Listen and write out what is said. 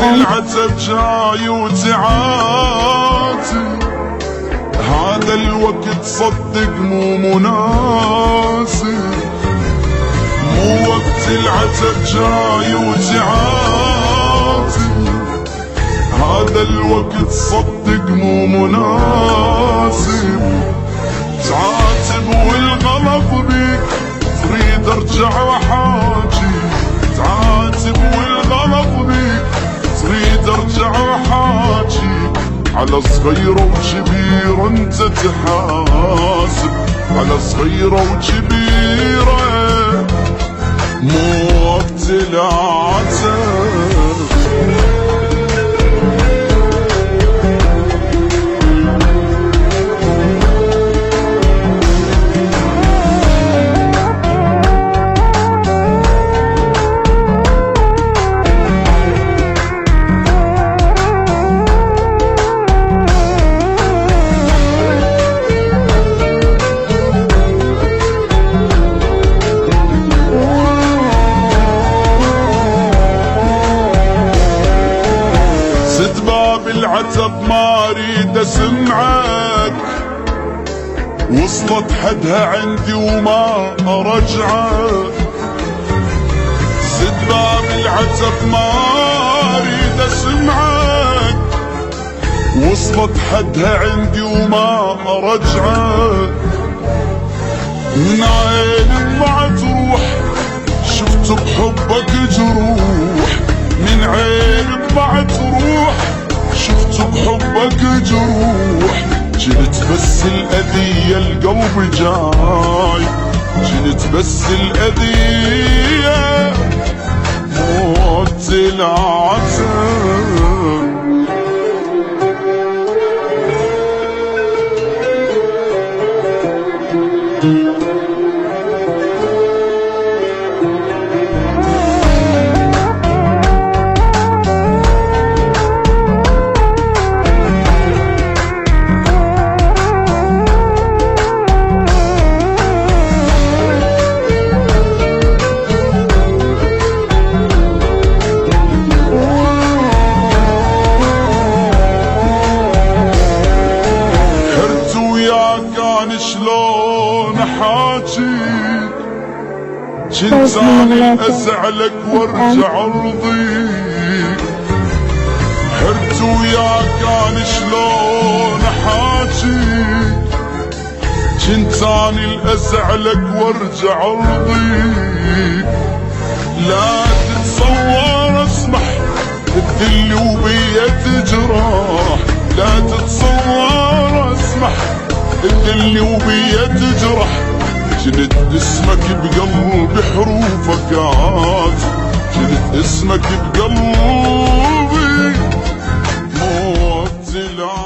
العتب جاي وتعاتي، هذا الوقت صدق مو مناسب، مو وقت العتب جاي وتعاتي، هذا الوقت صدق مو مناسب. تعاتب والغلط بيك تريد ارجع وحاجي، تعاتب والغلط بيك تريد ارجع وحاجي، على صغيرة وكبيرة انت تحاسب، على صغيرة وكبيرة مو وقت العتب. العتب ما اريد اسمعك، وصلت حدها عندي وما ارجعك. سد باب العتب ما اريد اسمعك، وصلت حدها عندي وما ارجعك. من عين ما تروح شفت بحبك جروح، من عين ما تروح شفت بحبك جروح. جنت بس الأذية القلب جاي، جنت بس الأذية موت العتب. شلون احاجيك جنت اني ازعلك وارجع ارضيك. حرت وياك اني شلون احاجيك جنت اني ازعلك وارجع ارضيك. لا تتصور اسمح تذل وبيا تجرح، لا تتصور اسمح اللي وبيا تجرح. جنت اسمك بقلبي حروفك عاد، جنت اسمك بقلبي موت العاد.